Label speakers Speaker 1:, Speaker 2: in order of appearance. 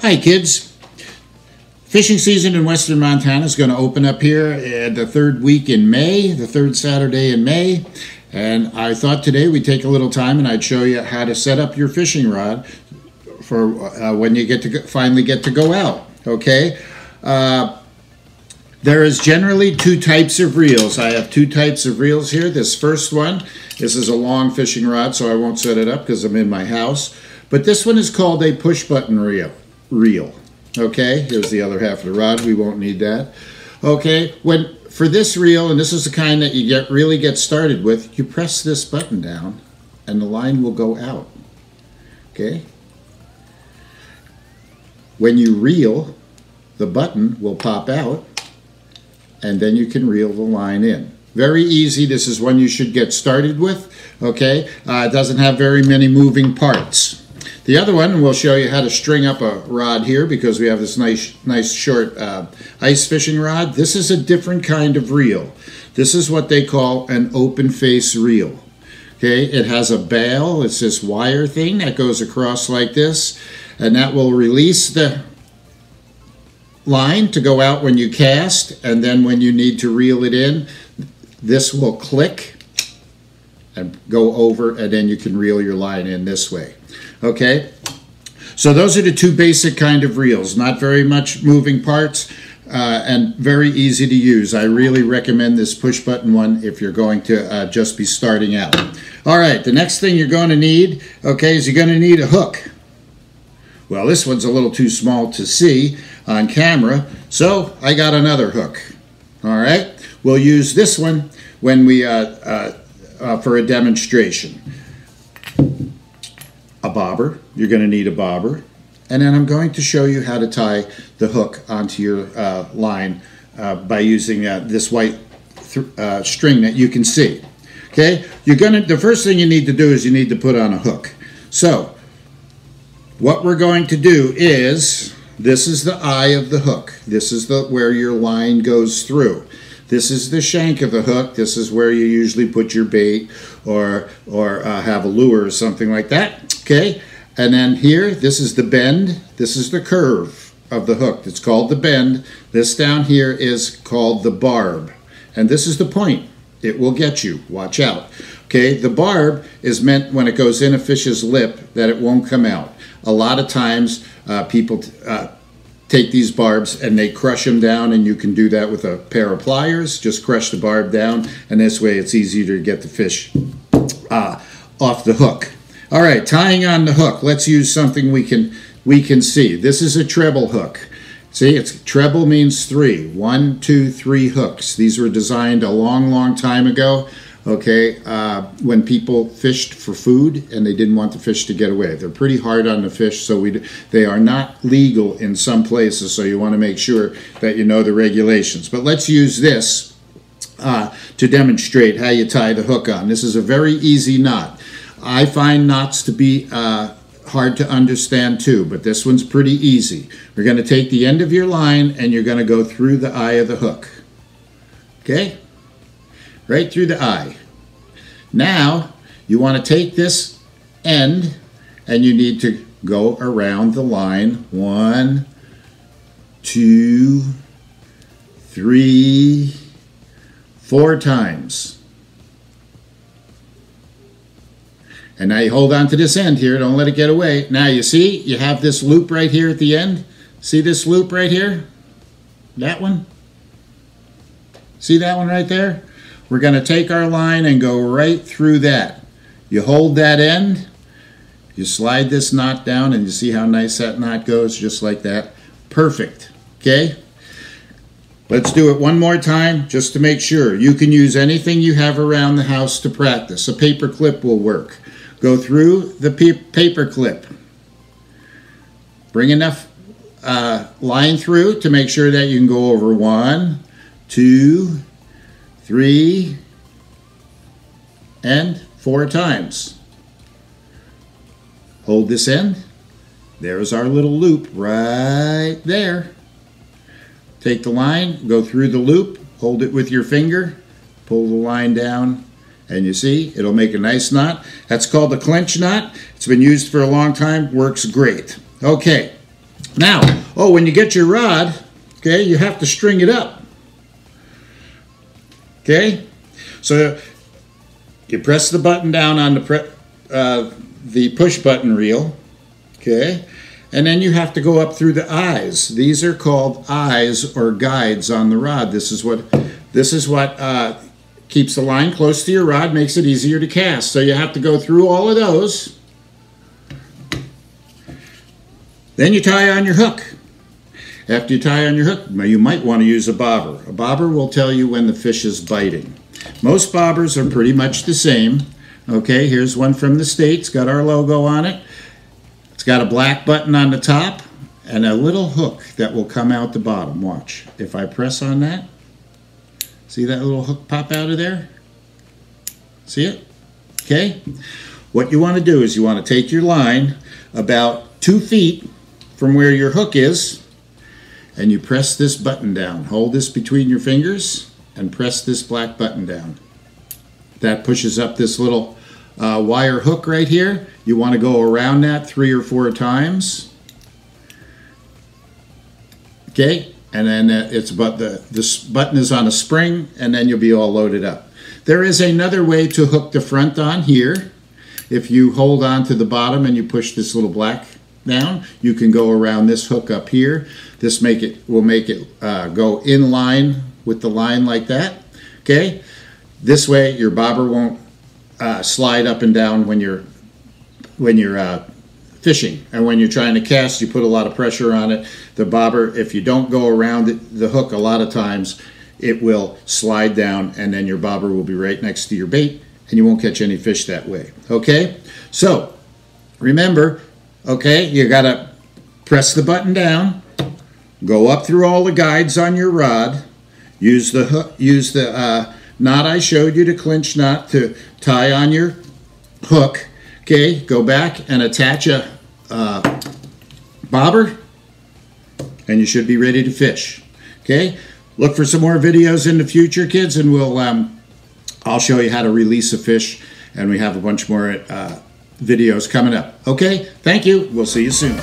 Speaker 1: Hi kids, fishing season in western Montana is going to open up here at the third week in May, the third Saturday in May, and I thought today we'd take a little time and I'd show you how to set up your fishing rod for when you finally get to go out, okay? There is generally two types of reels. I have two types of reels here. This first one, this is a long fishing rod, so I won't set it up because I'm in my house. But this one is called a push button reel. Okay, here's the other half of the rod. We won't need that. Okay, for this reel, and this is the kind that you really get started with, you press this button down and the line will go out. Okay? When you reel, the button will pop out and then you can reel the line in. Very easy. This is one you should get started with. Okay, it doesn't have very many moving parts. The other one, we'll show you how to string up a rod here because we have this nice short ice fishing rod. This is a different kind of reel. This is what they call an open face reel. Okay, it has a bail. It's this wire thing that goes across like this, and that will release the line to go out when you cast, and then when you need to reel it in, this will click and go over, and then you can reel your line in this way. Okay, so those are the two basic kind of reels. Not very much moving parts and very easy to use. I really recommend this push button one if you're going to just be starting out. All right, the next thing you're going to need, okay, is you're going to need a hook. Well, this one's a little too small to see on camera, so I got another hook. All right, we'll use this one when we for a demonstration. A bobber, you're going to need a bobber, and then I'm going to show you how to tie the hook onto your line by using this white string that you can see. Okay, the first thing you need to do is you need to put on a hook. So what we're going to do is, this is the eye of the hook. This is where your line goes through. This is the shank of the hook. This is where you usually put your bait or have a lure or something like that. Okay, and then here, this is the bend. This is the curve of the hook. It's called the bend. This down here is called the barb. And this is the point. It will get you. Watch out. Okay, the barb is meant when it goes in a fish's lip that it won't come out. A lot of times people take these barbs and they crush them down, and you can do that with a pair of pliers. Just crush the barb down, and this way it's easier to get the fish off the hook. All right, tying on the hook. Let's use something we can see. This is a treble hook. See, treble means 3. 1, 2, 3 hooks. These were designed a long time ago. Okay, when people fished for food and they didn't want the fish to get away. They're pretty hard on the fish, so they are not legal in some places, so you want to make sure that you know the regulations. But let's use this to demonstrate how you tie the hook on. This is a very easy knot. I find knots to be hard to understand too, but this one's pretty easy. We're going to take the end of your line and you're going to go through the eye of the hook. Okay? Right through the eye. Now, you want to take this end and you need to go around the line 1, 2, 3, 4 times. And now you hold on to this end here. Don't let it get away. Now you see, you have this loop right here at the end. See this loop right here? That one? See that one right there? We're going to take our line and go right through that. You hold that end, you slide this knot down, and you see how nice that knot goes, just like that. Perfect. Okay? Let's do it one more time just to make sure. You can use anything you have around the house to practice. A paper clip will work. Go through the paper clip. Bring enough line through to make sure that you can go over 1, 2, 3, and 4 times. Hold this end. There's our little loop right there. Take the line, go through the loop, hold it with your finger, pull the line down, and you see, it'll make a nice knot. That's called the clinch knot. It's been used for a long time, works great. Okay, Now, oh, when you get your rod, okay, you have to string it up. Okay, so you press the button down on the push button reel, okay, and then you have to go up through the eyes. These are called eyes or guides on the rod. This is what keeps the line close to your rod, makes it easier to cast. So you have to go through all of those. Then you tie on your hook. After you tie on your hook, you might want to use a bobber. A bobber will tell you when the fish is biting. Most bobbers are pretty much the same. Okay, here's one from the States, got our logo on it. It's got a black button on the top and a little hook that will come out the bottom. Watch. If I press on that, see that little hook pop out of there? See it? Okay. What you want to do is you want to take your line about 2 feet from where your hook is, and you press this button down. Hold this between your fingers and press this black button down. That pushes up this little wire hook right here. You want to go around that 3 or 4 times. Okay, and then it's about this button is on a spring, and then you'll be all loaded up. There is another way to hook the front on here. If you hold on to the bottom and you push this little black down, you can go around this hook up here. This will make it go in line with the line like that. Okay, this way your bobber won't slide up and down when you're fishing, and when you're trying to cast, you put a lot of pressure on it. The bobber, if you don't go around the hook, a lot of times it will slide down, and then your bobber will be right next to your bait, and you won't catch any fish that way. Okay, so remember, okay, you gotta press the button down, go up through all the guides on your rod, use the hook, use the knot I showed you, to clinch knot, to tie on your hook. Okay, go back and attach a bobber, and you should be ready to fish. Okay, look for some more videos in the future, kids, and I'll show you how to release a fish, and we have a bunch more videos coming up. Okay, thank you. We'll see you soon.